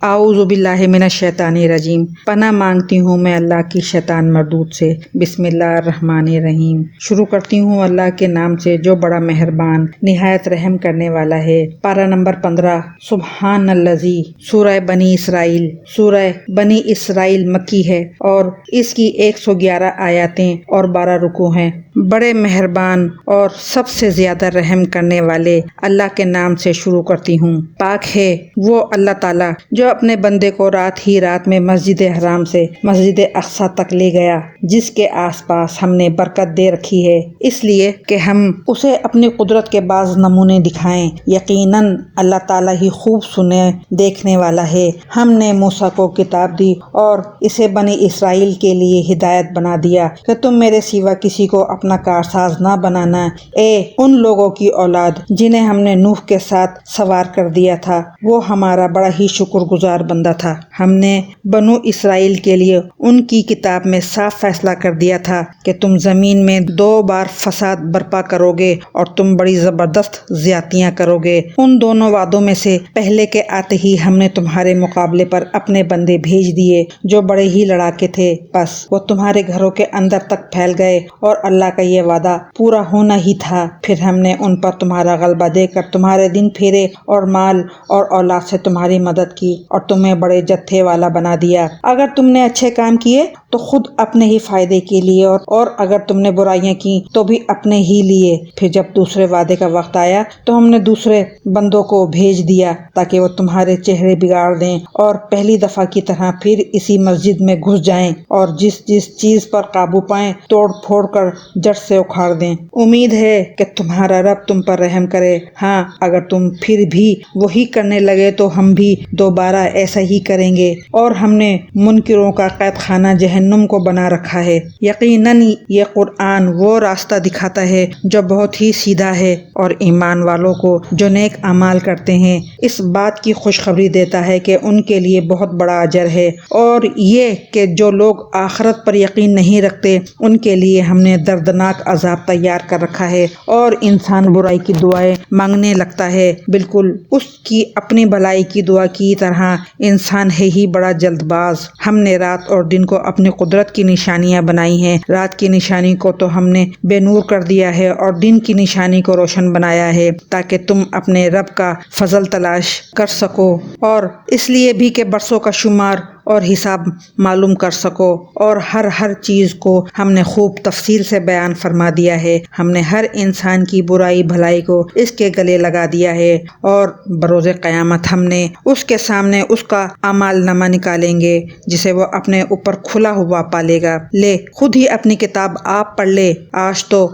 اعوذ باللہ من الشیطان الرجیم۔ پناہ مانگتی ہوں میں اللہ کی شیطان مردود سے۔ بسم اللہ الرحمن الرحیم۔ شروع کرتی ہوں اللہ کے نام سے جو بڑا مہربان نہایت رحم کرنے والا ہے۔ پارہ نمبر 15 سبحان الذی۔ سورہ بنی اسرائیل۔ سورہ بنی اسرائیل مکی ہے اور اس کی 111 آیاتیں اور 12 رکوع ہیں۔ بڑے مہربان اور سب سے زیادہ رحم کرنے والے اللہ کے نام سے شروع کرتی ہوں۔ پاک ہے وہ اللہ تعالیٰ جو اپنے بندے کو رات ہی رات میں مسجد حرام سے مسجد اقصیٰ تک لے گیا، جس کے آس پاس ہم نے برکت دے رکھی ہے، اس لیے کہ ہم اسے اپنی قدرت کے بعض نمونے دکھائیں۔ یقیناً اللہ تعالیٰ ہی خوب سنے دیکھنے والا ہے۔ ہم نے موسیٰ کو کتاب دی اور اسے بنی اسرائیل کے لیے ہدایت بنا دیا کہ تم میرے سوا کسی کو اپنا کارساز نہ بنانا، اے ان لوگوں کی اولاد جنہیں ہم نے نوح کے ساتھ سوار کر دیا تھا، وہ ہمارا بڑا ہی شکر گزار بندہ تھا۔ ہم نے بنو اسرائیل کے لیے ان کی کتاب میں صاف فیصلہ کر دیا تھا کہ تم زمین میں 2 بار فساد برپا کرو گے اور تم بڑی زبردست زیادتیاں کرو گے۔ ان دونوں وعدوں میں سے پہلے کے آتے ہی ہم نے تمہارے مقابلے پر اپنے بندے بھیج دیے جو بڑے ہی لڑاکے تھے، بس وہ تمہارے گھروں کے اندر تک پھیل گئے اور اللہ کا یہ وعدہ پورا ہونا ہی تھا۔ پھر ہم نے ان پر تمہارا غلبہ دے کر تمہارے دن پھیرے اور مال اور اولاد سے تمہاری مدد کی اور تمہیں بڑے جتھے والا بنا دیا۔ اگر تم نے اچھے کام کیے تو خود اپنے ہی فائدے کے لیے اور اگر تم نے برائیاں کی تو بھی اپنے ہی لیے۔ پھر جب دوسرے وعدے کا وقت آیا تو ہم نے دوسرے بندوں کو بھیج دیا تاکہ وہ تمہارے چہرے بگاڑ دیں اور پہلی دفعہ کی طرح پھر اسی مسجد میں گھس جائیں اور جس چیز پر قابو پائیں توڑ پھوڑ کر جڑ سے اکھاڑ دیں۔ امید ہے کہ تمہارا رب تم پر رحم کرے۔ ہاں اگر تم پھر بھی وہی کرنے لگے تو ہم بھی دوبارہ ایسا ہی کریں گے اور ہم نے منکروں کا قید خانہ جہنم کو بنا رکھا ہے۔ یقیناً یہ قرآن وہ راستہ دکھاتا ہے جو بہت ہی سیدھا ہے اور ایمان والوں کو جو نیک اعمال کرتے ہیں اس بات کی خوشخبری دیتا ہے کہ ان کے لیے بہت بڑا اجر ہے، اور یہ کہ جو لوگ آخرت پر یقین نہیں رکھتے ان کے لیے ہم نے دردناک عذاب تیار کر رکھا ہے۔ اور انسان برائی کی دعائیں مانگنے لگتا ہے، بالکل اس کی اپنی بھلائی کی دعا کی طرح انسان ہے ہی بڑا جلد باز۔ ہم نے رات اور دن کو اپنی قدرت کی نشانیاں بنائی ہیں۔ رات کی نشانی کو تو ہم نے بے نور کر دیا ہے اور دن کی نشانی کو روشن بنایا ہے تاکہ تم اپنے رب کا فضل تلاش کر سکو، اور اس لیے بھی کہ برسوں کا شمار اور حساب معلوم کر سکو، اور ہر چیز کو ہم نے خوب تفصیل سے بیان فرما دیا ہے۔ ہم نے ہر انسان کی برائی بھلائی کو اس کے گلے لگا دیا ہے، اور بروز قیامت ہم نے اس کے سامنے اس کا اعمال نامہ نکالیں گے جسے وہ اپنے اوپر کھلا ہوا پالے گا۔ لے خود ہی اپنی کتاب آپ پڑھ لے، آج تو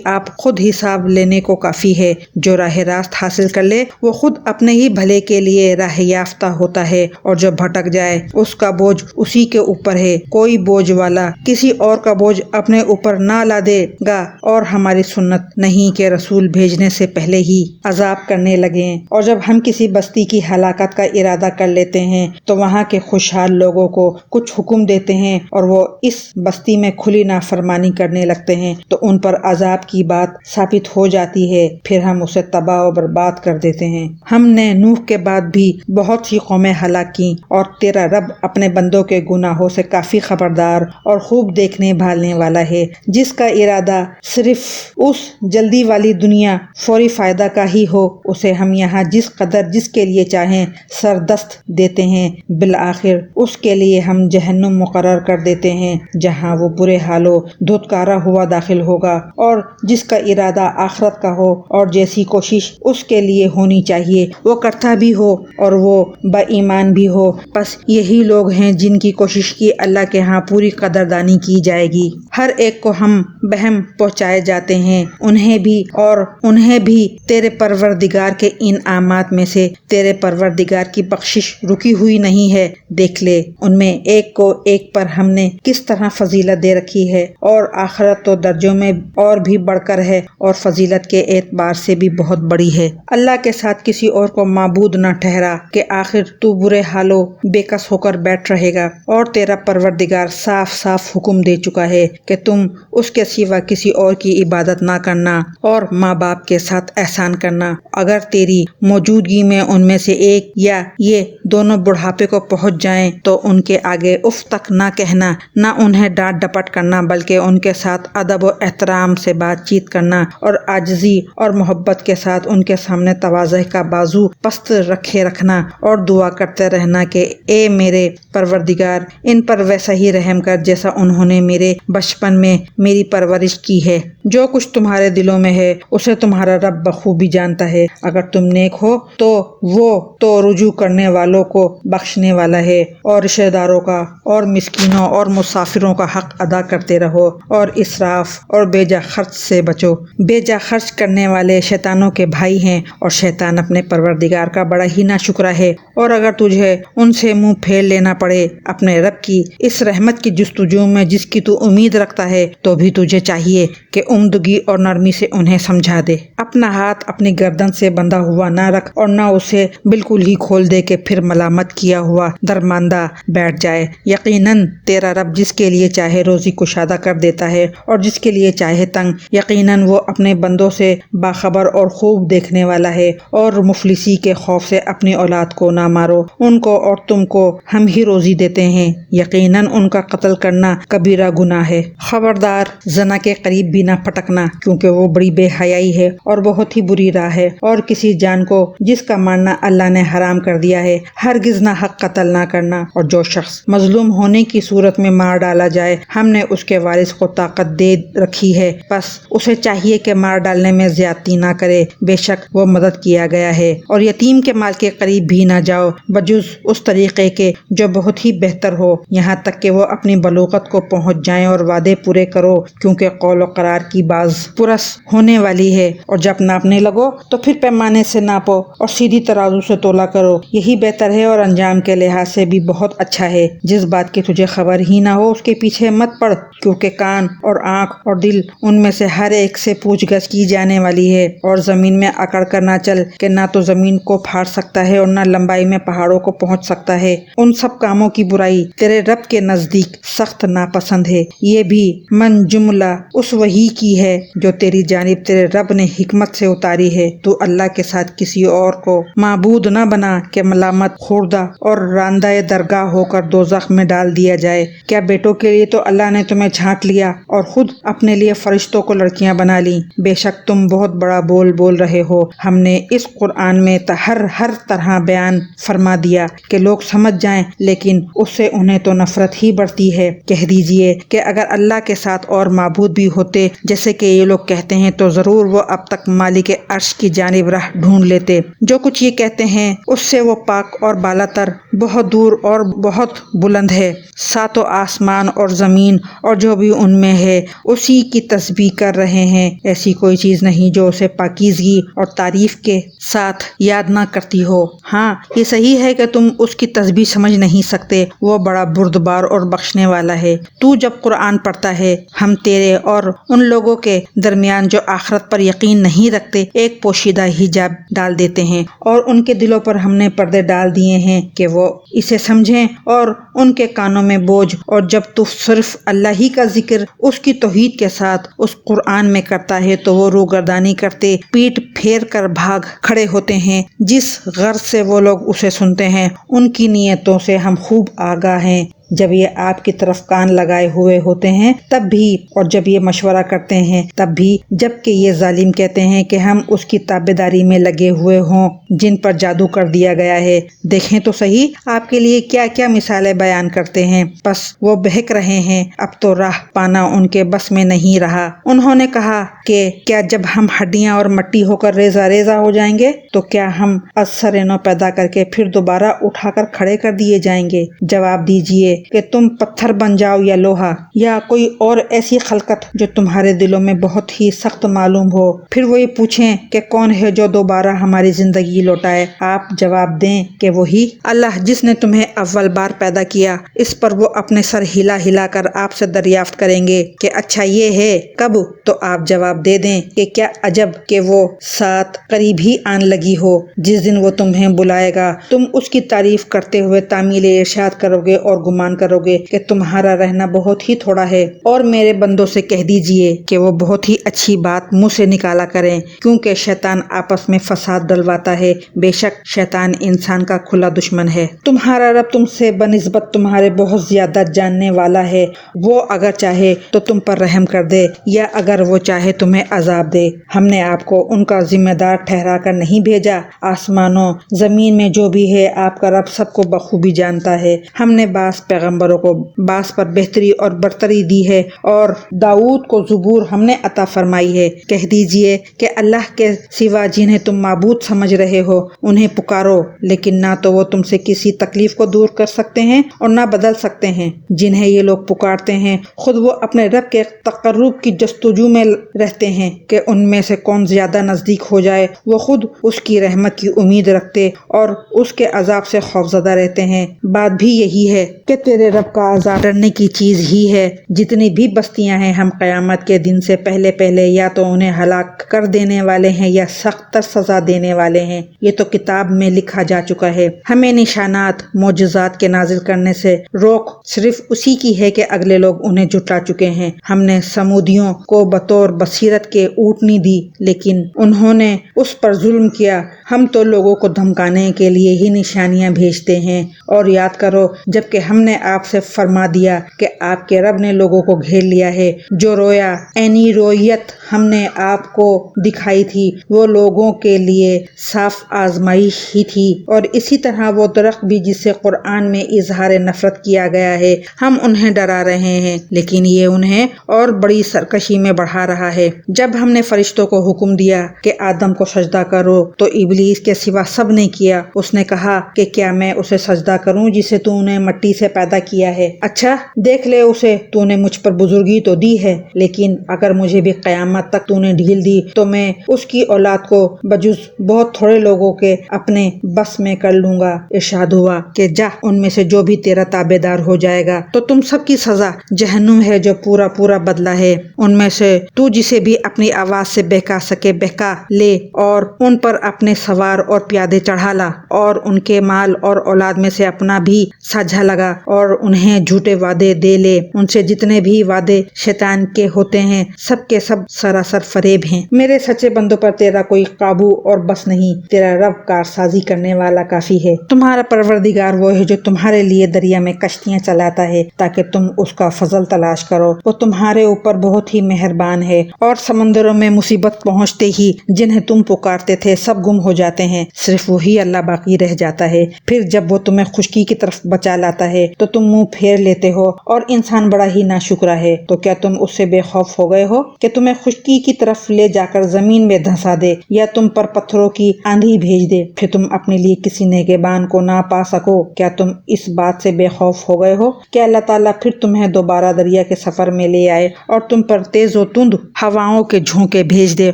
آپ خود حساب لینے کو کافی ہے۔ جو راہ راست حاصل کر لے وہ خود اپنے ہی بھلے کے لیے راہ یافتہ ہوتا ہے، اور جو بھٹک جائے اس کا بوجھ اسی کے اوپر ہے۔ کوئی بوجھ والا کسی اور کا بوجھ اپنے اوپر نہ لا دے گا، اور ہماری سنت نہیں کہ رسول بھیجنے سے پہلے ہی عذاب کرنے لگیں۔ اور جب ہم کسی بستی کی ہلاکت کا ارادہ کر لیتے ہیں تو وہاں کے خوشحال لوگوں کو کچھ حکم دیتے ہیں اور وہ اس بستی میں کھلی نافرمانی کرنے لگتے ہیں تو ان پر عذاب کی بات ثابت ہو جاتی ہے، پھر ہم اسے تباہ و برباد کر دیتے ہیں۔ ہم نے نوح کے بعد بھی بہت سی قومیں ہلاک کی، اور تیرا رب اپنے بندوں کے گناہوں سے کافی خبردار اور خوب دیکھنے بھالنے والا ہے۔ جس کا ارادہ صرف اس جلدی والی دنیا فوری فائدہ کا ہی ہو اسے ہم یہاں جس قدر جس کے لیے چاہیں سردست دیتے ہیں، بالآخر اس کے لیے ہم جہنم مقرر کر دیتے ہیں جہاں وہ برے حالوں دھتکارا ہوا داخل ہوگا۔ اور جس کا ارادہ آخرت کا ہو اور جیسی کوشش اس کے لیے ہونی چاہیے وہ کرتا بھی ہو اور وہ با ایمان بھی ہو، بس یہی لوگ ہیں جن کی کوشش کی اللہ کے ہاں پوری قدردانی کی جائے گی۔ ہر ایک کو ہم بہم پہنچائے جاتے ہیں، انہیں بھی تیرے پروردگار کے انعامات میں سے تیرے پروردگار کی بخشش رکی ہوئی نہیں ہے۔ دیکھ لے ان میں ایک کو ایک پر ہم نے کس طرح فضیلت دے رکھی ہے، اور آخرت تو درجوں میں اور بھی بڑھ کر ہے اور فضیلت کے اعتبار سے بھی بہت بڑی ہے۔ اللہ کے ساتھ کسی اور کو معبود نہ ٹھہرا کہ آخر تو برے حالوں بیکار کس ہو کر بیٹھ رہے گا، اور تیرا پروردگار صاف صاف حکم دے چکا ہے کہ تم اس کے سوا کسی اور کی عبادت نہ کرنا اور ماں باپ کے ساتھ احسان کرنا۔ اگر تیری موجودگی میں ان میں سے ایک یا یہ دونوں بڑھاپے کو پہنچ جائیں تو ان کے آگے اف تک نہ کہنا، نہ انہیں ڈانٹ ڈپٹ کرنا، بلکہ ان کے ساتھ ادب و احترام سے بات چیت کرنا اور عاجزی اور محبت کے ساتھ ان کے سامنے تواضع کا بازو پست رکھے رکھنا اور دعا کرتے رہنا کہ اے میرے پروردگار ان پر ویسا ہی رحم کر جیسا انہوں نے میرے بچپن میں میری پرورش کی ہے۔ جو کچھ تمہارے دلوں میں ہے اسے تمہارا رب بخوبی جانتا ہے۔ اگر تم نیک ہو تو وہ تو رجوع کرنے والوں کو بخشنے والا ہے، اور رشتہ داروں کا اور مسکینوں اور مسافروں کا حق ادا کرتے رہو، اور اسراف اور بے جا خرچ سے بچو۔ بے جا خرچ کرنے والے شیطانوں کے بھائی ہیں، اور شیطان اپنے پروردگار کا بڑا ہی ناشکرا ہے۔ اور اگر تجھے ان سے منہ پھیر لینا پڑے اپنے رب کی اس رحمت کی جستجو میں جس کی تو امید رکھتا ہے، تو بھی تجھے چاہیے کہ عمدگی اور نرمی سے انہیں سمجھا دے۔ اپنا ہاتھ اپنی گردن سے بندھا ہوا نہ رکھ اور نہ اسے بالکل ہی کھول دے کہ پھر ملامت کیا ہوا درماندہ بیٹھ جائے۔ یقیناً تیرا رب جس کے لیے چاہے روزی کشادہ کر دیتا ہے اور جس کے لیے چاہے تنگ۔ یقیناً وہ اپنے بندوں سے باخبر اور خوب دیکھنے والا ہے۔ اور مفلسی کے خوف سے اپنی اولاد کو نہ مارو، ان کو اور تم کو ہم ہی روزی دیتے ہیں، یقیناً ان کا قتل کرنا کبیرہ گناہ ہے۔ خبردار زنا کے قریب بھی نہ پھٹکنا، کیونکہ وہ بڑی بے حیائی ہے اور بہت ہی بری راہ ہے۔ اور کسی جان کو جس کا مارنا اللہ نے حرام کر دیا ہے ہرگز نہ حق قتل نہ کرنا۔ اور جو شخص مظلوم ہونے کی صورت میں مار ڈالا جائے ہم نے اس کے وارث کو طاقت دے رکھی ہے، بس اسے چاہیے کہ مار ڈالنے میں زیادتی نہ کرے، بے شک وہ مدد کیا گیا ہے۔ اور یتیم کے مال کے قریب بھی نہ جاؤ بجز اس طریقے کے جو بہت ہی بہتر ہو، یہاں تک کہ وہ اپنی بلوغت کو پہنچ جائیں، اور وعدے پورے کرو، کیونکہ قول و قرار کی باز پرس ہونے والی ہے۔ اور جب ناپنے لگو تو پھر پیمانے سے ناپو اور سیدھی ترازو سے تولا کرو، یہی بہتر ہے اور انجام کے لحاظ سے بھی بہت اچھا ہے۔ جس بات کی تجھے خبر ہی نہ ہو اس کے پیچھے مت پڑ، کیونکہ کان اور آنکھ اور دل ان میں سے ہر ایک سے پوچھ گچھ کی جانے والی ہے۔ اور زمین میں اکڑ کر نہ چل کہ نہ تو زمین کو پھاڑ سکتا ہے اور نہ لمبائی میں پہاڑوں کو پہنچ سکتا ہے۔ ان سب کاموں کی برائی تیرے رب کے نزدیک سخت ناپسند ہے۔ یہ بھی من جملہ اس وحی کی ہے جو تیری جانب تیرے رب نے حکمت سے اتاری ہے۔ تو اللہ کے ساتھ کسی اور کو معبود نہ بنا کہ ملامت خوردہ اور راندہ درگاہ ہو کر دوزخ میں ڈال دیا جائے۔ کیا بیٹوں کے لیے تو اللہ نے تمہیں چھانٹ لیا اور خود اپنے لیے فرشتوں کو لڑکیاں بنا لی؟ بے شک تم بہت بڑا بول رہے ہو۔ ہم نے اس قرآن میں ہر طرح بیان فرما دیا کہ لوگ سمجھ جائیں، لیکن اس سے انہیں تو نفرت ہی بڑھتی ہے۔ کہہ دیجئے کہ اگر اللہ کے ساتھ اور معبود بھی ہوتے جیسے کہ یہ لوگ کہتے ہیں تو ضرور وہ اب تک مالک عرش کی جانب راہ ڈھونڈ لیتے۔ جو کچھ یہ کہتے ہیں اس سے وہ پاک اور بالا تر، بہت دور اور بہت بلند ہے۔ ساتوں آسمان اور زمین اور جو بھی ان میں ہے اسی کی تسبیح کر رہے ہیں۔ ایسی کوئی چیز نہیں جو اسے پاکیزگی اور تعریف کے ساتھ یاد نہ کرتی ہو۔ ہاں یہ صحیح ہے کہ تم اس کی تسبیح سمجھ نہیں سکتے، وہ بڑا بردبار اور بخشنے والا ہے۔ تو جب قرآن پڑھتا ہے ہم تیرے اور ان لوگوں کے درمیان جو آخرت پر یقین نہیں رکھتے ایک پوشیدہ حجاب ڈال دیتے ہیں، اور ان کے دلوں پر ہم نے پردے ڈال دیے ہیں کہ وہ اسے سمجھیں، اور ان کے کانوں میں بوجھ۔ اور جب تو صرف اللہ ہی کا ذکر اس کی توحید کے ساتھ اس قرآن میں کرتا ہے تو وہ روگردانی کرتے پیٹ پھیر کر بھاگ کھڑے ہوتے ہیں۔ جس غرض سے وہ لوگ اسے سنتے ہیں ان کی نیتوں سے ہم خوب آگاہ ہیں۔ جب یہ آپ کی طرف کان لگائے ہوئے ہوتے ہیں تب بھی، اور جب یہ مشورہ کرتے ہیں تب بھی، جب کہ یہ ظالم کہتے ہیں کہ ہم اس کی تابعداری میں لگے ہوئے ہوں جن پر جادو کر دیا گیا ہے۔ دیکھیں تو صحیح آپ کے لیے کیا کیا مثالیں بیان کرتے ہیں، بس وہ بہک رہے ہیں، اب تو راہ پانا ان کے بس میں نہیں رہا۔ انہوں نے کہا کہ کیا جب ہم ہڈیاں اور مٹی ہو کر ریزہ ریزہ ہو جائیں گے تو کیا ہم از سر نو پیدا کر کے پھر دوبارہ اٹھا کر کھڑے کر دیے جائیں گے؟ جواب دیجئے کہ تم پتھر بن جاؤ یا لوہا یا کوئی اور ایسی خلقت جو تمہارے دلوں میں بہت ہی سخت معلوم ہو، پھر وہ یہ پوچھیں کہ کون ہے جو دوبارہ ہماری زندگی لوٹائے، آپ جواب دیں کہ وہی اللہ جس نے تمہیں اول بار پیدا کیا۔ اس پر وہ اپنے سر ہلا ہلا کر آپ سے دریافت کریں گے کہ اچھا یہ ہے کب؟ تو آپ جواب دے دیں کہ کیا عجب کہ وہ ساتھ قریب ہی آن لگی ہو۔ جس دن وہ تمہیں بلائے گا تم اس کی تعریف کرتے ہوئے تعمیل ارشاد کرو گے اور گمان کرو گے کہ تمہارا رہنا بہت ہی تھوڑا ہے، اور میرے بندوں سے کہہ دیجئے کہ وہ بہت ہی اچھی بات منہ سے نکالا کریں، کیونکہ شیطان آپس میں فساد ڈلواتا ہے۔ بے شک شیطان انسان کا کھلا دشمن ہے۔ تمہارا رب تم سے بنسبت تمہارے بہت زیادہ جاننے والا ہے، وہ اگر چاہے تو تم پر رحم کر دے یا اگر وہ چاہے تمہیں عذاب دے۔ ہم نے آپ کو ان کا ذمہ دار ٹھہرا کر نہیں بھیجا، آسمانوں زمین میں جو بھی ہے آپ کا رب سب کو بخوبی جانتا ہے۔ ہم نے بعض پیغمبروں کو بعض پر بہتری اور برتری دی ہے، اور داؤد کو زبور ہم نے عطا فرمائی ہے۔ کہہ دیجئے کہ اللہ کے سوا جنہیں تم معبود سمجھ رہے ہو انہیں پکارو، لیکن نہ تو وہ تم سے کسی تکلیف کو دور کر سکتے ہیں اور نہ بدل سکتے ہیں۔ جنہیں یہ لوگ پکارتے ہیں خود وہ اپنے رب کے تقرب کی جستجو میں رہتے ہیں کہ ان میں سے کون زیادہ نزدیک ہو جائے۔ وہ خود اس کی رحمت کی امید رکھتے اور اس کے عذاب سے خوفزدہ رہتے ہیں۔ بات بھی یہی ہے کہ تیرے رب کا عذاب ڈرنے کی چیز ہی ہے۔ جتنی بھی بستیاں ہیں ہم قیامت کے دن سے پہلے پہلے یا تو انہیں ہلاک کر دینے والے ہیں یا سخت تر سزا دینے والے ہیں۔ یہ تو کتاب میں لکھا جا چکا ہے۔ ہمیں نشانات معجزات کے نازل کرنے سے روک صرف اسی کی ہے کہ اگلے لوگ انہیں جھٹلا چکے ہیں۔ ہم نے سمودیوں کو بطور بصیرت کے اونٹنی دی لیکن انہوں نے اس پر ظلم کیا۔ ہم تو لوگوں کو دھمکانے کے لیے ہی نشانیاں بھیجتے ہیں۔ اور یاد کرو جبکہ ہم نے آپ سے فرما دیا کہ آپ کے رب نے لوگوں کو گھیر لیا ہے، جو رویا عینی رویت ہم نے آپ کو دکھائی تھی وہ لوگوں کے لیے صاف آزمائش ہی تھی، اور اسی طرح وہ درخت بھی جس سے قرآن میں اظہار نفرت کیا گیا ہے ہم انہیں ڈرا رہے ہیں، لیکن یہ انہیں اور بڑی سرکشی میں بڑھا رہا ہے۔ جب ہم نے فرشتوں کو حکم دیا کہ آدم کو سجدہ کرو تو ابلیس کے سوا سب نے کیا۔ اس نے کہا کہ کیا میں اسے سجدہ کروں جسے تو نے مٹی سے پیدا کیا ہے؟ اچھا دیکھ لے اسے، تو نے مجھ پر بزرگی تو دی ہے، لیکن اگر مجھے بھی قیامت تک تو نے ڈھیل دی تو میں اس کی اولاد کو بجز بہت تھوڑے لوگوں کے اپنے بس میں کر لوں گا۔ ارشاد ہوا کہ جا ان میں سے جو بھی تیرا تابع دار ہو جائے گا تو تم سب کی سزا جہنم ہے جو پورا پورا بدلہ ہے۔ ان میں سے تو جسے بھی اپنی آواز سے بہکا سکے بہکا لے، اور ان پر اپنے سوار اور پیادے چڑھا لا، اور ان کے مال اور اولاد میں سے اپنا بھی ساجھا لگا، اور انہیں جھوٹے وعدے دے لے۔ ان سے جتنے بھی وعدے شیطان کے ہوتے ہیں سب کے سب سراسر فریب ہیں۔ میرے سچے بندوں پر تیرا کوئی قابو اور بس نہیں، تیرا رب کارسازی کرنے والا کافی ہے۔ تمہارا پروردگار وہ ہے جو تمہارے لیے دریا میں کشتیاں چلاتا ہے تاکہ تم اس کا فضل تلاش کرو، وہ تمہارے اوپر بہت ہی مہربان ہے۔ اور سمندروں میں مصیبت پہنچتے ہی جنہیں تم پکارتے تھے سب گم ہو جاتے ہیں، صرف وہی اللہ باقی رہ جاتا ہے۔ پھر جب وہ تمہیں خشکی کی طرف بچا لاتا ہے تو تم منہ پھیر لیتے ہو، اور انسان بڑا ہی ناشکرا ہے۔ تو کیا تم اس سے بے خوف ہو گئے ہو کہ تمہیں خشکی کی طرف لے جا کر زمین میں دھنسا دے یا تم پر پتھروں کی آندھی بھیج دے، پھر تم اپنے لیے کسی نگہبان کو نہ پا سکو؟ کیا تم اس بات سے بے خوف ہو گئے ہو کہ اللہ تعالیٰ پھر تمہیں دوبارہ دریا کے سفر میں لے آئے اور تم پر تیز و تند ہواؤں کے جھونکے بھیج دے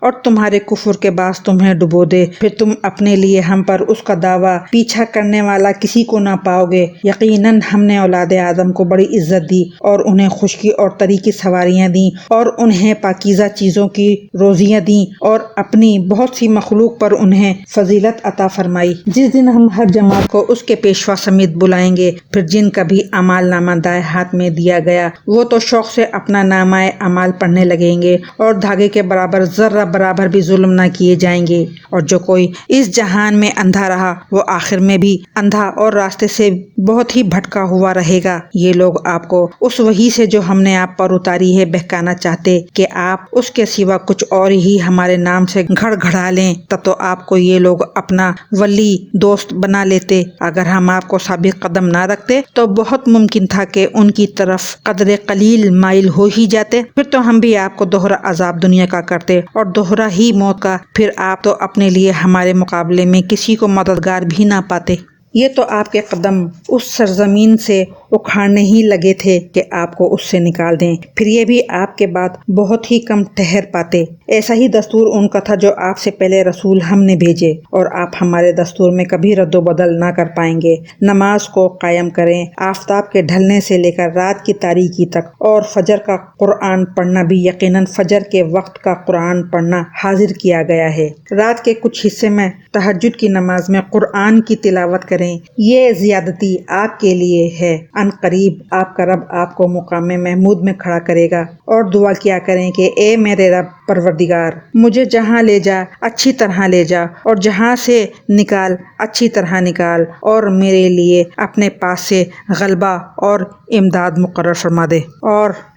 اور تمہارے کفر کے باعث تمہیں ڈبو دے، پھر تم اپنے لیے ہم پر اس کا دعویٰ پیچھا کرنے والا کسی کو نہ پاؤ گے۔ یقیناً ہم نے اولاد آدم کو بڑی عزت دی اور انہیں خشکی اور تری کی سواریاں دیں اور انہیں پاکیزہ چیزوں کی روزیاں دیں اور اپنی بہت سی مخلوق پر انہیں فضیلت عطا فرمائی۔ جس دن ہم ہر جماعت کو اس کے پیشوا سمیت بلائیں گے، پھر جن کا بھی اعمال نامہ دائیں ہاتھ میں دیا گیا وہ تو شوق سے اپنا نامہ اعمال پڑھنے لگیں گے، اور دھاگے کے برابر ذرہ برابر بھی ظلم نہ کیے جائیں گے۔ اور جو کوئی اس جہان میں اندھا رہا وہ آخر میں بھی اندھا اور راستے سے بہت ہی بھٹکا ہوا رہے گا۔ یہ لوگ آپ کو اس وحی سے جو ہم نے آپ پر اتاری ہے بہکانا چاہتے کہ آپ اس کے سوا کچھ اور ہی ہمارے نام سے گھڑ گھڑا لیں، تب تو آپ کو یہ لوگ اپنا ولی دوست بنا لیتے۔ اگر ہم آپ کو ثابت قدم نہ رکھتے تو بہت ممکن تھا کہ ان کی طرف قدر قلیل مائل ہو ہی جاتے، پھر تو ہم بھی آپ کو دوہرا عذاب دنیا کا کرتے اور دوہرا ہی موت کا، پھر آپ تو اپنے لیے ہمارے مقابلے میں کسی کو مددگار بھی نہ پاتے۔ یہ تو آپ کے قدم اس سرزمین سے اکھاڑنے ہی لگے تھے کہ آپ کو اس سے نکال دیں، پھر یہ بھی آپ کے بعد بہت ہی کم ٹھہر پاتے۔ ایسا ہی دستور ان کا تھا جو آپ سے پہلے رسول ہم نے بھیجے، اور آپ ہمارے دستور میں کبھی رد و بدل نہ کر پائیں گے۔ نماز کو قائم کریں آفتاب کے ڈھلنے سے لے کر رات کی تاریکی تک، اور فجر کا قرآن پڑھنا بھی یقیناً فجر کے وقت کا قرآن پڑھنا حاضر کیا گیا ہے۔ رات کے کچھ حصے میں تہجد کی نماز میں قرآن کی تلاوت کریں، یہ زیادتی آپ کے لیے ہے۔ ان قریب آپ کا رب آپ کو مقام محمود میں کھڑا کرے گا، اور دعا کیا کریں کہ اے میرے رب پروردگار، مجھے جہاں لے جا اچھی طرح لے جا، اور جہاں سے نکال اچھی طرح نکال، اور میرے لیے اپنے پاس سے غلبہ اور امداد مقرر فرما دے۔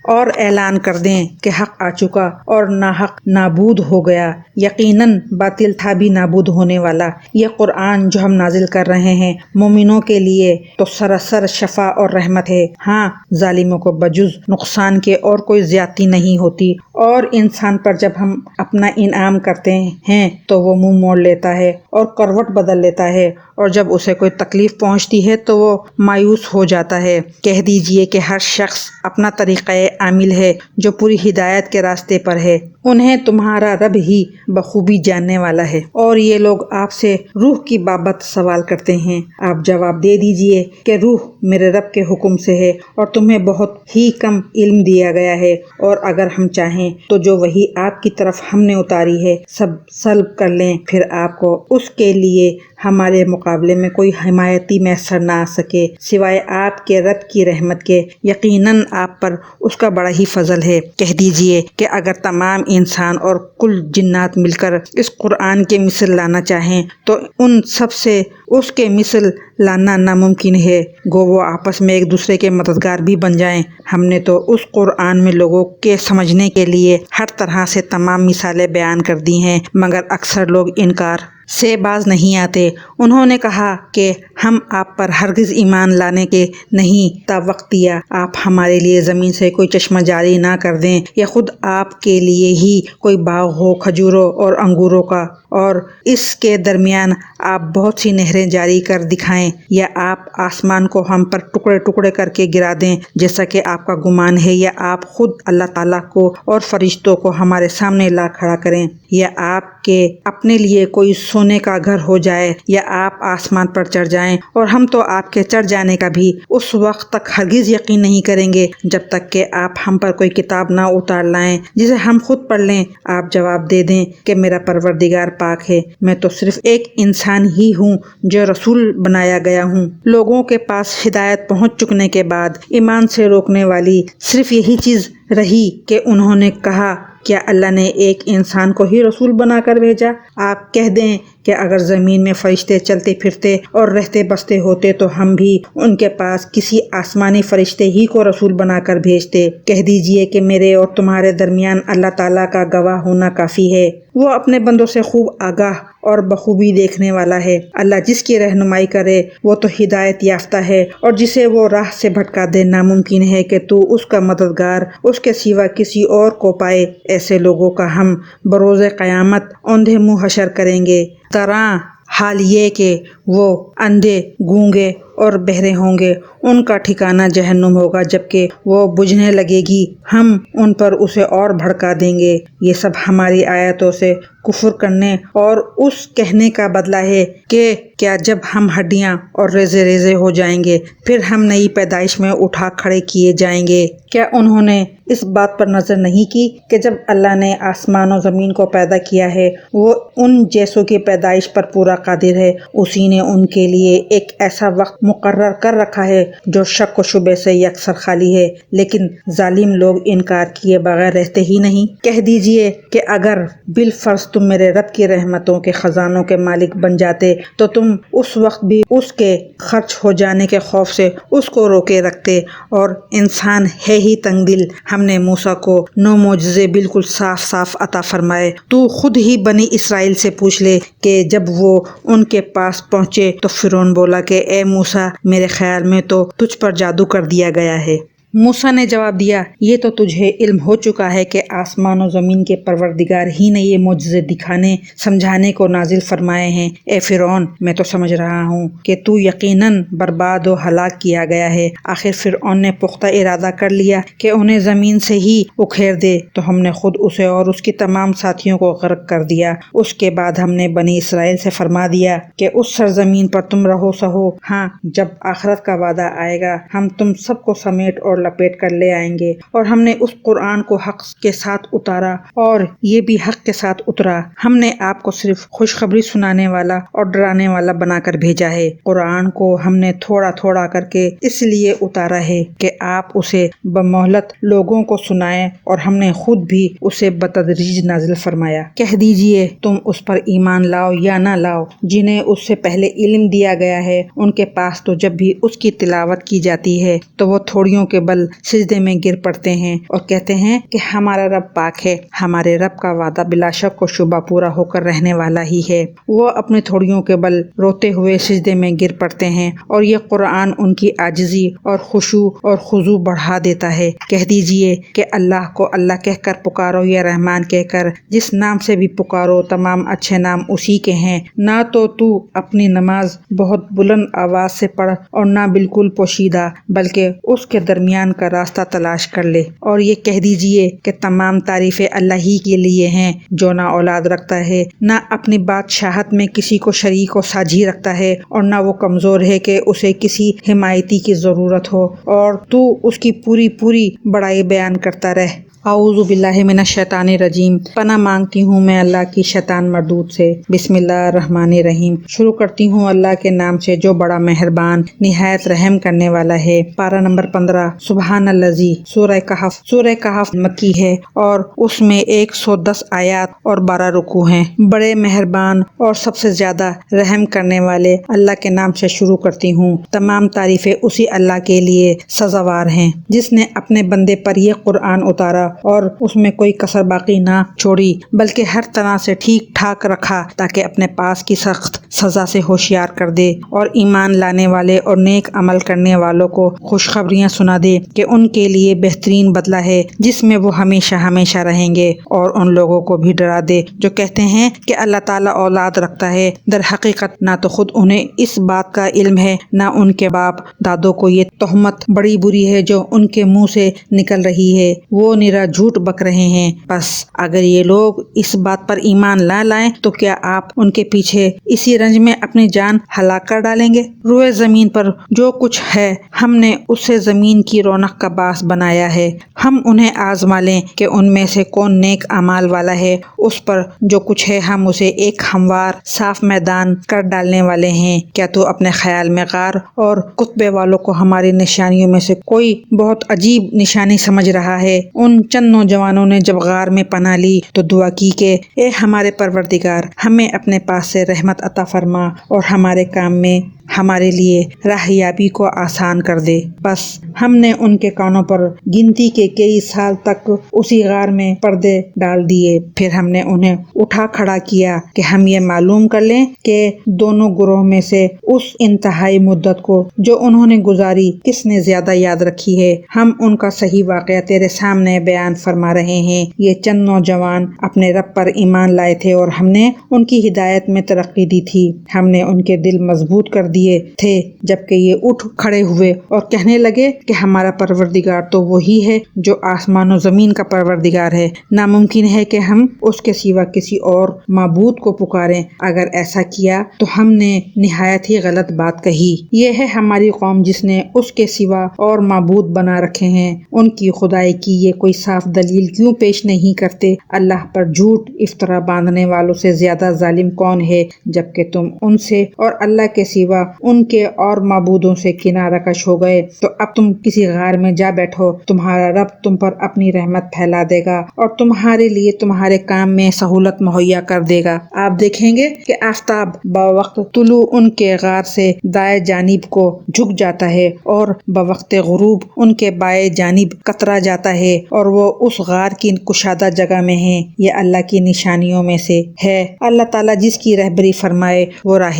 اور اعلان کر دیں کہ حق آ چکا اور ناحق نابود ہو گیا، یقیناً باطل تھا بھی نابود ہونے والا۔ یہ قرآن جو ہم نازل کر رہے ہیں مومنوں کے لیے تو سراسر شفا اور رحمت ہے۔ ہاں، ظالموں کو بجز نقصان کے اور کوئی زیادتی نہیں ہوتی، اور انسان پر جب ہم اپنا انعام کرتے ہیں تو وہ منہ موڑ لیتا ہے اور کروٹ بدل لیتا ہے، اور جب اسے کوئی تکلیف پہنچتی ہے تو وہ مایوس ہو جاتا ہے۔ کہہ دیجئے کہ ہر شخص اپنا طریقہ عامل ہے جو پوری ہدایت کے راستے پر ہے، انہیں تمہارا رب ہی بخوبی جاننے والا ہے۔ اور یہ لوگ آپ سے روح کی بابت سوال کرتے ہیں، آپ جواب دے دیجئے کہ روح میرے رب کے حکم سے ہے، اور تمہیں بہت ہی کم علم دیا گیا ہے، اور اگر ہم چاہیں تو جو وحی آپ کی طرف ہم نے اتاری ہے سب سلب کر لیں، پھر آپ کو اس کے لیے ہمارے مقابلے میں کوئی حمایتی میسر نہ آ سکے سوائے آپ کے رب کی رحمت کے، یقیناً آپ پر اس کا بڑا ہی فضل ہے۔ کہہ دیجئے کہ اگر تمام انسان اور کل جنات مل کر اس قرآن کے مثل لانا چاہیں تو ان سب سے اس کے مثل لانا ناممکن ہے، گو وہ آپس میں ایک دوسرے کے مددگار بھی بن جائیں۔ ہم نے تو اس قرآن میں لوگوں کے سمجھنے کے لیے ہر طرح سے تمام مثالیں بیان کر دی ہیں، مگر اکثر لوگ انکار سے باز نہیں آتے۔ انہوں نے کہا کہ ہم آپ پر ہرگز ایمان لانے کے نہیں، تا وقت دیا آپ ہمارے لیے زمین سے کوئی چشمہ جاری نہ کر دیں، یا خود آپ کے لیے ہی کوئی باغ ہو کھجوروں اور انگوروں کا، اور اس کے درمیان آپ بہت سی نہریں جاری کر دکھائیں، یا آپ آسمان کو ہم پر ٹکڑے ٹکڑے کر کے گرا دیں جیسا کہ آپ کا گمان ہے، یا آپ خود اللہ تعالیٰ کو اور فرشتوں کو ہمارے سامنے لا کھڑا کریں، یا آپ کے اپنے لیے کوئی سونے کا گھر ہو جائے، یا آپ آسمان پر چڑھ جائیں، اور ہم تو آپ کے چڑھ جانے کا بھی اس وقت تک ہرگز یقین نہیں کریں گے جب تک کہ آپ ہم پر کوئی کتاب نہ اتار لائیں جسے ہم خود پڑھ لیں۔ آپ جواب دے دیں کہ میرا پروردگار پاک ہے، میں تو صرف ایک انسان ہی ہوں جو رسول بنایا گیا ہوں۔ لوگوں کے پاس ہدایت پہنچ چکنے کے بعد ایمان سے روکنے والی صرف یہی چیز رہی کہ انہوں نے کہا کیا اللہ نے ایک انسان کو ہی رسول بنا کر بھیجا؟ آپ کہہ دیں کہ اگر زمین میں فرشتے چلتے پھرتے اور رہتے بستے ہوتے تو ہم بھی ان کے پاس کسی آسمانی فرشتے ہی کو رسول بنا کر بھیجتے۔ کہہ دیجئے کہ میرے اور تمہارے درمیان اللہ تعالیٰ کا گواہ ہونا کافی ہے، وہ اپنے بندوں سے خوب آگاہ اور بخوبی دیکھنے والا ہے۔ اللہ جس کی رہنمائی کرے وہ تو ہدایت یافتہ ہے، اور جسے وہ راہ سے بھٹکا دے ناممکن ہے کہ تو اس کا مددگار اس کے سوا کسی اور کو پائے۔ ایسے لوگوں کا ہم بروز قیامت اوندھے منہ حشر کریں گے، طرح حال یہ کہ وہ اندھے، گونگے اور بہرے ہوں گے، ان کا ٹھکانہ جہنم ہوگا، جبکہ وہ بجھنے لگے گی ہم ان پر اسے اور بھڑکا دیں گے۔ یہ سب ہماری آیتوں سے کفر کرنے اور اس کہنے کا بدلہ ہے کہ کیا جب ہم ہڈیاں اور ریزے ریزے ہو جائیں گے پھر ہم نئی پیدائش میں اٹھا کھڑے کیے جائیں گے؟ کیا انہوں نے اس بات پر نظر نہیں کی کہ جب اللہ نے آسمان و زمین کو پیدا کیا ہے وہ ان جیسوں کی پیدائش پر پورا قادر ہے، اسی نے ان کے لیے ایک ایسا وقت مقرر کر رکھا ہے جو شک و شبے سے یکسر خالی ہے، لیکن ظالم لوگ انکار کیے بغیر رہتے ہی نہیں۔ کہہ دیجئے کہ اگر بالفرض تم میرے رب کی رحمتوں کے خزانوں کے مالک بن جاتے تو تم اس وقت بھی اس کے خرچ ہو جانے کے خوف سے اس کو روکے رکھتے، اور انسان ہے ہی تنگ دل۔ ہم نے موسیٰ کو 9 معجزے بالکل صاف صاف عطا فرمائے، تو خود ہی بنی اسرائیل سے پوچھ لے کہ جب وہ ان کے پاس پہنچے تو فرعون بولا کہ اے موسیٰ، میرے خیال میں تو تجھ پر جادو کر دیا گیا ہے۔ موسیٰ نے جواب دیا، یہ تو تجھے علم ہو چکا ہے کہ آسمان و زمین کے پروردگار ہی نے یہ معجزے دکھانے سمجھانے کو نازل فرمائے ہیں۔ اے فرعون، میں تو سمجھ رہا ہوں کہ تو یقیناً برباد و ہلاک کیا گیا ہے۔ آخر فرعون نے پختہ ارادہ کر لیا کہ انہیں زمین سے ہی اکھیڑ دے، تو ہم نے خود اسے اور اس کے تمام ساتھیوں کو غرق کر دیا۔ اس کے بعد ہم نے بنی اسرائیل سے فرما دیا کہ اس سرزمین پر تم رہو سہو، ہاں جب آخرت کا وعدہ آئے گا ہم تم سب کو سمیٹ اور لپیٹ کر لے آئیں گے۔ اور ہم نے اس قرآن کو حق کے ساتھ اتارا اور یہ بھی حق کے ساتھ اترا۔ ہم نے آپ کو صرف خوشخبری سنانے والا اور ڈرانے والا بنا کر بھیجا ہے۔ قرآن کو ہم نے تھوڑا تھوڑا کر کے اس لیے اتارا ہے کہ آپ اسے بمہلت لوگوں کو سنائیں، اور ہم نے خود بھی اسے بتدریج نازل فرمایا۔ کہہ دیجئے تم اس پر ایمان لاؤ یا نہ لاؤ جنہیں اس سے پہلے علم دیا گیا ہے، ان کے پاس تو جب بھی اس کی تلاوت کی جاتی ہے تو وہ تھوڑیوں کے بل سجدے میں گر پڑتے ہیں اور کہتے ہیں کہ ہمارا رب پاک ہے، ہمارے رب کا وعدہ بلا شک و شبہ پورا ہو کر رہنے والا ہی ہے۔ وہ اپنے تھوڑیوں کے بل روتے ہوئے سجدے میں گر پڑتے ہیں، اور یہ قرآن ان کی عاجزی اور خشوع اور خضوع بڑھا دیتا ہے۔ کہہ دیجئے کہ اللہ کو اللہ کہہ کر پکارو یا رحمان کہہ کر، جس نام سے بھی پکارو تمام اچھے نام اسی کے ہیں۔ نہ تو اپنی نماز بہت بلند آواز سے پڑھ اور نہ بالکل پوشیدہ، بلکہ اس کے درمیان کا راستہ تلاش کر لے، اور یہ کہہ دیجئے کہ تمام تعریفیں اللہ ہی کے لیے ہیں، جو نہ اولاد رکھتا ہے، نہ اپنی بادشاہت میں کسی کو شریک و ساجھی رکھتا ہے، اور نہ وہ کمزور ہے کہ اسے کسی حمایتی کی ضرورت ہو، اور تو اس کی پوری بڑائی بیان کرتا رہ۔ اعوذ باللہ من الشیطان الرجیم، پناہ مانگتی ہوں میں اللہ کی شیطان مردود سے۔ بسم اللہ الرحمن الرحیم، شروع کرتی ہوں اللہ کے نام سے جو بڑا مہربان نہایت رحم کرنے والا ہے۔ پارہ نمبر 15، سبحان الذی، سورہ کہف۔ سورہ کہف مکی ہے اور اس میں 110 آیات اور 12 رکوع ہیں۔ بڑے مہربان اور سب سے زیادہ رحم کرنے والے اللہ کے نام سے شروع کرتی ہوں۔ تمام تعریفیں اسی اللہ کے لیے سزاوار ہیں جس نے اپنے بندے پر یہ قرآن اتارا اور اس میں کوئی کسر باقی نہ چھوڑی، بلکہ ہر طرح سے ٹھیک ٹھاک رکھا تاکہ اپنے پاس کی سخت سزا سے ہوشیار کر دے، اور ایمان لانے والے اور نیک عمل کرنے والوں کو خوشخبریاں سنا دے کہ ان کے لیے بہترین بدلہ ہے جس میں وہ ہمیشہ رہیں گے، اور ان لوگوں کو بھی ڈرا دے جو کہتے ہیں کہ اللہ تعالیٰ اولاد رکھتا ہے۔ در حقیقت نہ تو خود انہیں اس بات کا علم ہے، نہ ان کے باپ دادوں کو۔ یہ تہمت بڑی بری ہے جو ان کے منہ سے نکل رہی ہے، وہ نرا جھوٹ بک رہے ہیں۔ بس اگر یہ لوگ اس بات پر ایمان نہ لائیں تو کیا آپ ان کے پیچھے اسی رنج میں اپنی جان ہلاک کر ڈالیں گے؟ روئے زمین پر جو کچھ ہے ہم نے اسے زمین کی رونق کا باعث بنایا ہے۔ ہم انہیں آزما لیں کہ ان میں سے کون نیک اعمال والا ہے۔ اس پر جو کچھ ہے ہم اسے ایک ہموار صاف میدان کر ڈالنے والے ہیں۔ کیا تو اپنے خیال میں غار اور کتبے والوں کو ہماری نشانیوں میں سے کوئی بہت عجیب نشانی سمجھ رہا ہے؟ ان چند نوجوانوں نے جب غار میں پناہ لی تو دعا کی کہ اے ہمارے پروردگار، ہمیں اپنے پاس سے رحمت عطا فرما اور ہمارے کام میں ہمارے لیے راہیابی کو آسان کر دے۔ بس ہم نے ان کے کانوں پر گنتی کے کئی سال تک اسی غار میں پردے ڈال دیے، پھر ہم نے انہیں اٹھا کھڑا کیا کہ ہم یہ معلوم کر لیں کہ دونوں گروہ میں سے اس انتہائی مدت کو جو انہوں نے گزاری کس نے زیادہ یاد رکھی ہے۔ ہم ان کا صحیح واقعہ تیرے سامنے بیان فرما رہے ہیں۔ یہ چند نوجوان اپنے رب پر ایمان لائے تھے اور ہم نے ان کی ہدایت میں ترقی دی تھی۔ ہم نے ان کے دل مضبوط کر دیے تھے جبکہ یہ اٹھ کھڑے ہوئے اور کہنے لگے کہ ہمارا پروردگار تو وہی ہے جو آسمان و زمین کا پروردگار ہے، ناممکن ہے کہ ہم اس کے سوا کسی اور معبود کو پکاریں۔ اگر ایسا کیا تو ہم نے نہایت ہی غلط بات کہی۔ یہ ہے ہماری قوم جس نے اس کے سوا اور معبود بنا رکھے ہیں، ان کی خدائی کی یہ کوئی صاف دلیل کیوں پیش نہیں کرتے؟ اللہ پر جھوٹ افطرا باندھنے والوں سے زیادہ ظالم کون ہے؟ جبکہ تم ان سے اور اللہ کے سوا ان کے اور معبودوں سے کنارہ کش ہو گئے تو اب تم کسی غار میں جا بیٹھو، تمہارا رب تم پر اپنی رحمت پھیلا دے گا اور تمہارے لیے تمہارے کام میں سہولت مہیا کر دے گا۔ آپ دیکھیں گے کہ آفتاب بوقت طلوع ان کے غار سے دائیں جانب کو جھک جاتا ہے اور بوقت غروب ان کے بائیں جانب کترا جاتا ہے، اور وہ اس غار کی کشادہ جگہ میں ہیں۔ یہ اللہ کی نشانیوں میں سے ہے۔ اللہ تعالیٰ جس کی رہبری فرمائے وہ راہ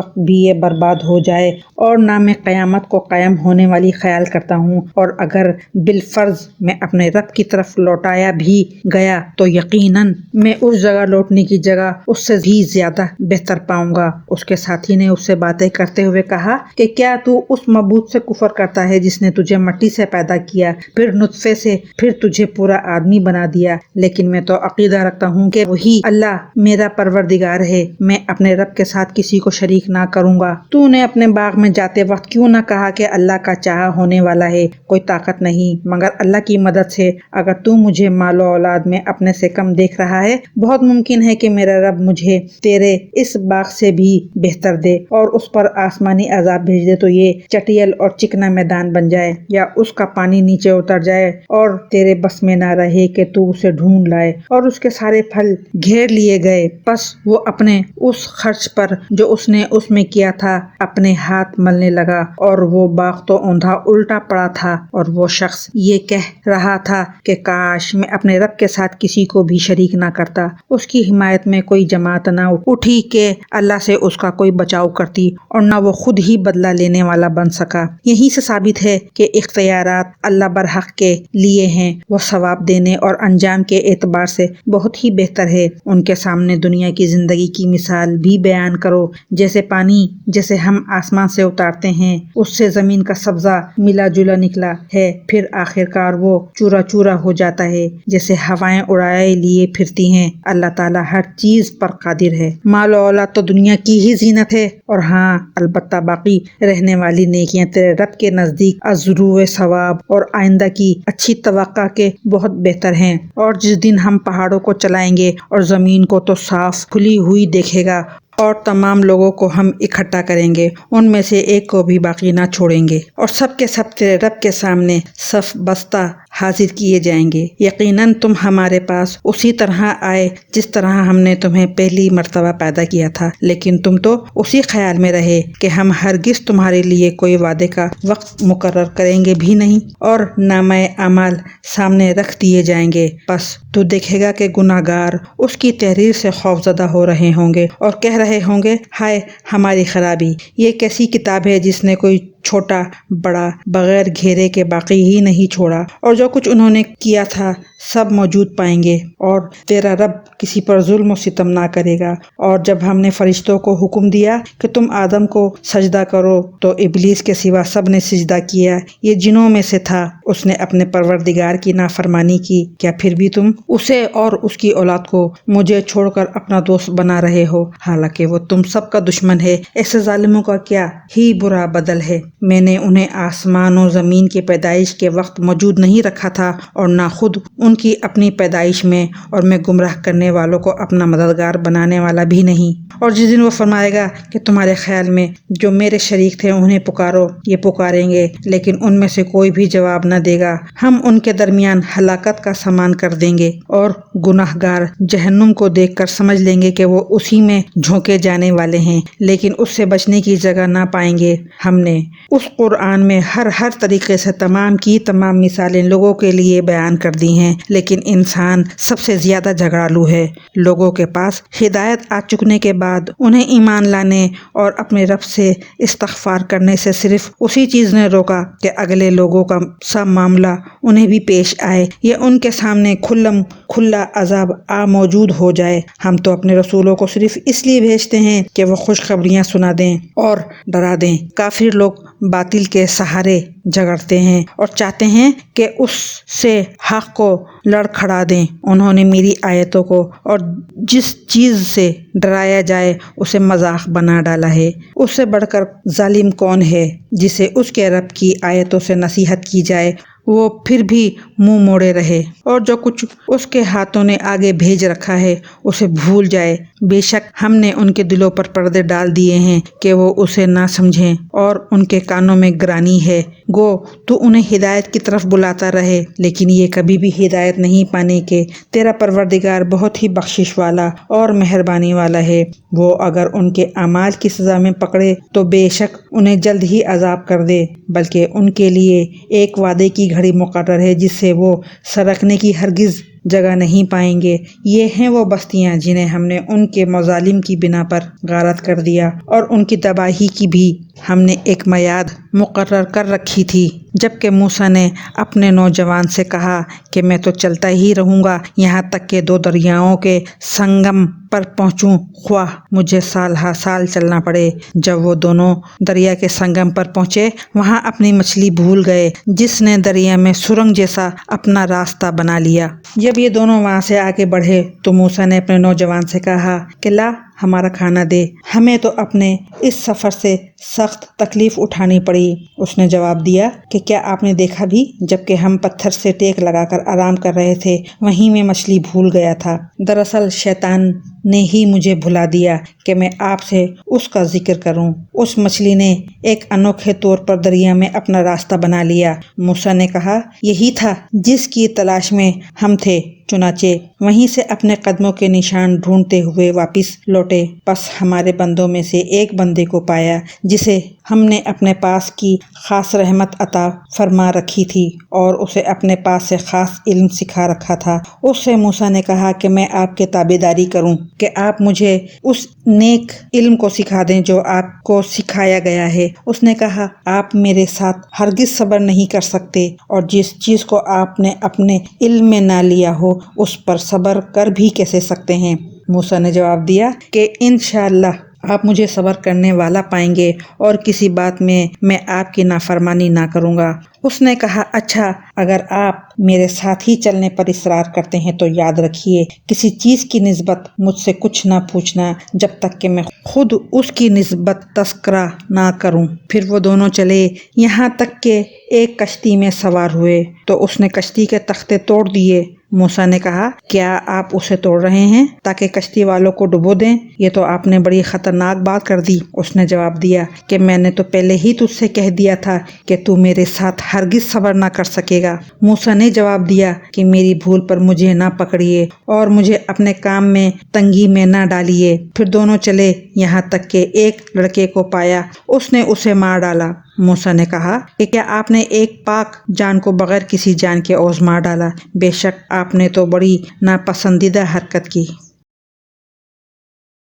وقت بھی یہ برباد ہو جائے اور نہ میں قیامت کو قائم ہونے والی خیال کرتا ہوں، اور اگر بالفرض میں اپنے رب کی طرف لوٹایا بھی گیا تو یقیناً میں اس جگہ لوٹنے کی جگہ اس سے بھی زیادہ بہتر پاؤں گا۔ اس کے ساتھی نے اس سے باتیں کرتے ہوئے کہا کہ کیا تو اس معبود سے کفر کرتا ہے جس نے تجھے مٹی سے پیدا کیا، پھر نطفے سے، پھر تجھے پورا آدمی بنا دیا؟ لیکن میں تو عقیدہ رکھتا ہوں کہ وہی اللہ میرا پروردگار ہے، میں اپنے رب کے ساتھ کسی کو شریک نہ کروں گا۔ تو نے اپنے باغ میں جاتے وقت کیوں نہ کہا کہ اللہ کا چاہا ہونے والا ہے، کوئی طاقت نہیں مگر اللہ کی مدد سے۔ اگر تو مجھے مال و اولاد میں اپنے سے کم دیکھ رہا ہے، بہت ممکن ہے کہ میرا رب مجھے تیرے اس باغ سے بھی بہتر دے اور اس پر آسمانی عذاب بھیج دے تو یہ چٹیل اور چکنا میدان بن جائے، یا اس کا پانی نیچے اتر جائے اور تیرے بس میں نہ رہے کہ تو اسے ڈھونڈ لائے اور اس کے سارے پھل گھیر لیے گئے۔ پس وہ اپنے اس خرچ پر جو اس نے اس میں کیا تھا اپنے ہاتھ ملنے لگا، اور وہ باغ تو اوندھا الٹا پڑا تھا، اور وہ شخص یہ کہہ رہا تھا کہ کاش میں اپنے رب کے ساتھ کسی کو بھی شریک نہ کرتا۔ اس کی حمایت میں کوئی جماعت نہ اٹھی کہ اللہ سے اس کا کوئی بچاؤ کرتی، اور نہ وہ خود ہی بدلہ لینے والا بن سکا۔ یہیں سے ثابت ہے کہ اختیارات اللہ برحق کے لیے ہیں، وہ ثواب دینے اور انجام کے اعتبار سے بہت ہی بہتر ہے۔ ان کے سامنے دنیا کی زندگی کی مثال بھی بیان کرو، جیسے پانی جسے ہم آسمان سے اتارتے ہیں، اس سے زمین کا سبزہ ملا جلا نکلا ہے، پھر آخرکار وہ چورا چورا ہو جاتا ہے، جیسے ہوائیں اڑائے لیے پھرتی ہیں۔ اللہ تعالیٰ ہر چیز پر قادر ہے۔ مال و اولاد تو دنیا کی ہی زینت ہے، اور ہاں البتہ باقی رہنے والی نیکیاں تیرے رب کے نزدیک ازرو ثواب اور آئندہ کی اچھی توقع کے بہت بہتر ہیں۔ اور جس دن ہم پہاڑوں کو چلائیں گے اور زمین کو تو صاف کھلی ہوئی دیکھے گا، اور تمام لوگوں کو ہم اکٹھا کریں گے، ان میں سے ایک کو بھی باقی نہ چھوڑیں گے، اور سب کے سب تیرے رب کے سامنے صف بستہ حاضر کیے جائیں گے۔ یقیناً تم ہمارے پاس اسی طرح آئے جس طرح ہم نے تمہیں پہلی مرتبہ پیدا کیا تھا، لیکن تم تو اسی خیال میں رہے کہ ہم ہرگز تمہارے لیے کوئی وعدے کا وقت مقرر کریں گے بھی نہیں، اور نامہ اعمال سامنے رکھ دیے جائیں گے۔ پس تو دیکھے گا کہ گناہ گار اس کی تحریر سے خوفزدہ ہو رہے ہوں گے اور کہہ رہے ہوں گے، ہائے ہماری خرابی، یہ کیسی کتاب ہے جس نے کوئی چھوٹا بڑا بغیر گھیرے کے باقی ہی نہیں چھوڑا، اور جو کچھ انہوں نے کیا تھا سب موجود پائیں گے، اور تیرا رب کسی پر ظلم و ستم نہ کرے گا۔ اور جب ہم نے فرشتوں کو حکم دیا کہ تم آدم کو سجدہ کرو تو ابلیس کے سوا سب نے سجدہ کیا، یہ جنوں میں سے تھا، اس نے اپنے پروردگار کی نافرمانی کی، کیا پھر بھی تم اسے اور اس کی اولاد کو مجھے چھوڑ کر اپنا دوست بنا رہے ہو، حالانکہ وہ تم سب کا دشمن ہے۔ ایسے ظالموں کا کیا ہی برا بدل ہے۔ میں نے انہیں آسمان و زمین کی پیدائش کے وقت موجود نہیں رکھا تھا، اور نہ خود ان کی اپنی پیدائش میں، اور میں گمراہ کرنے والوں کو اپنا مددگار بنانے والا بھی نہیں۔ اور جس دن وہ فرمائے گا کہ تمہارے خیال میں جو میرے شریک تھے انہیں پکارو، یہ پکاریں گے لیکن ان میں سے کوئی بھی جواب نہ دے گا، ہم ان کے درمیان ہلاکت کا سامان کر دیں گے، اور گناہ گار جہنم کو دیکھ کر سمجھ لیں گے کہ وہ اسی میں جھونکے جانے والے ہیں، لیکن اس سے بچنے کی جگہ نہ پائیں گے۔ ہم نے اس قرآن میں ہر طریقے سے تمام کی تمام مثالیں لوگوں کے لیے بیان کر دی ہیں، لیکن انسان سب سے زیادہ جھگڑالو ہے۔ لوگوں کے پاس ہدایت آ چکنے کے بعد انہیں ایمان لانے اور اپنے رب سے استغفار کرنے سے صرف اسی چیز نے روکا کہ اگلے لوگوں کا سا معاملہ انہیں بھی پیش آئے، یا ان کے سامنے کھلم کھلا عذاب موجود ہو جائے۔ ہم تو اپنے رسولوں کو صرف اس لیے بھیجتے ہیں کہ وہ خوشخبریاں سنا دیں اور ڈرا دیں۔ کافر لوگ باطل کے سہارے جھگڑتے ہیں اور چاہتے ہیں کہ اس سے حق کو لڑکھڑا دیں۔ انہوں نے میری آیتوں کو اور جس چیز سے ڈرایا جائے اسے مذاق بنا ڈالا ہے۔ اس سے بڑھ کر ظالم کون ہے جسے اس کے رب کی آیتوں سے نصیحت کی جائے وہ پھر بھی منہ موڑے رہے، اور جو کچھ اس کے ہاتھوں نے آگے بھیج رکھا ہے اسے بھول جائے۔ بے شک ہم نے ان کے دلوں پر پردے ڈال دیے ہیں کہ وہ اسے نہ سمجھیں، اور ان کے کانوں میں گرانی ہے۔ گو تو انہیں ہدایت کی طرف بلاتا رہے، لیکن یہ کبھی بھی ہدایت نہیں پانے کے۔ تیرا پروردگار بہت ہی بخشش والا اور مہربانی والا ہے۔ وہ اگر ان کے اعمال کی سزا میں پکڑے تو بے شک انہیں جلد ہی عذاب کر دے، بلکہ ان کے لیے ایک وعدے کی گھڑی مقرر ہے جس سے وہ سرکنے کی ہرگز جگہ نہیں پائیں گے۔ یہ ہیں وہ بستیاں جنہیں ہم نے ان کے مظالم کی بنا پر غارت کر دیا، اور ان کی تباہی کی بھی ہم نے ایک میعاد مقرر کر رکھی تھی۔ جبکہ موسیٰ نے اپنے نوجوان سے کہا کہ میں تو چلتا ہی رہوں گا یہاں تک کہ دو دریاؤں کے سنگم پر پہنچوں، خواہ مجھے سال ہا سال چلنا پڑے۔ جب وہ دونوں دریا کے سنگم پر پہنچے، وہاں اپنی مچھلی بھول گئے جس نے دریا میں سرنگ جیسا اپنا راستہ بنا لیا۔ جب یہ دونوں وہاں سے آگے بڑھے تو موسیٰ نے اپنے نوجوان سے کہا کہ لا ہمارا کھانا دے، ہمیں تو اپنے اس سفر سے سخت تکلیف اٹھانی پڑی۔ اس نے جواب دیا کہ کیا آپ نے دیکھا بھی، جبکہ ہم پتھر سے ٹیک لگا کر آرام کر رہے تھے وہیں میں مچھلی بھول گیا تھا۔ دراصل شیطان نے ہی مجھے بھلا دیا کہ میں آپ سے اس کا ذکر کروں۔ اس مچھلی نے ایک انوکھے طور پر دریا میں اپنا راستہ بنا لیا۔ موسیٰ نے کہا یہی تھا جس کی تلاش میں ہم تھے، چنانچہ وہیں سے اپنے قدموں کے نشان ڈھونڈتے ہوئے واپس لوٹے۔ پس ہمارے بندوں میں سے ایک بندے کو پایا جسے ہم نے اپنے پاس کی خاص رحمت عطا فرما رکھی تھی اور اسے اپنے پاس سے خاص علم سکھا رکھا تھا۔ اس سے موسیٰ نے کہا کہ میں آپ کے تابعداری کروں، کہ آپ مجھے اس نیک علم کو سکھا دیں جو آپ کو سکھایا گیا ہے۔ اس نے کہا آپ میرے ساتھ ہرگز صبر نہیں کر سکتے، اور جس چیز کو آپ نے اپنے علم میں نہ لیا ہو اس پر صبر کر بھی کیسے سکتے ہیں؟ موسیٰ نے جواب دیا کہ انشاءاللہ آپ مجھے صبر کرنے والا پائیں گے، اور کسی بات میں آپ کی نافرمانی نہ کروں گا۔ اس نے کہا اچھا، اگر آپ میرے ساتھ ہی چلنے پر اصرار کرتے ہیں تو یاد رکھیے کسی چیز کی نسبت مجھ سے کچھ نہ پوچھنا جب تک کہ میں خود اس کی نسبت تذکرہ نہ کروں۔ پھر وہ دونوں چلے یہاں تک کہ ایک کشتی میں سوار ہوئے تو اس نے کشتی کے تختے توڑ دیے۔ موسیٰ نے کہا کیا آپ اسے توڑ رہے ہیں تاکہ کشتی والوں کو ڈبو دیں؟ یہ تو آپ نے بڑی خطرناک بات کر دی۔ اس نے جواب دیا کہ میں نے تو پہلے ہی تجھ سے کہہ دیا تھا کہ تو میرے ساتھ ہرگز صبر نہ کر سکے گا۔ موسیٰ نے جواب دیا کہ میری بھول پر مجھے نہ پکڑیے اور مجھے اپنے کام میں تنگی میں نہ ڈالیے۔ پھر دونوں چلے یہاں تک کہ ایک لڑکے کو پایا، اس نے اسے مار ڈالا۔ موسیٰ نے کہا کہ کیا آپ نے ایک پاک جان کو بغیر کسی جان کے عوض مار ڈالا؟ بے شک آپ نے تو بڑی ناپسندیدہ حرکت کی۔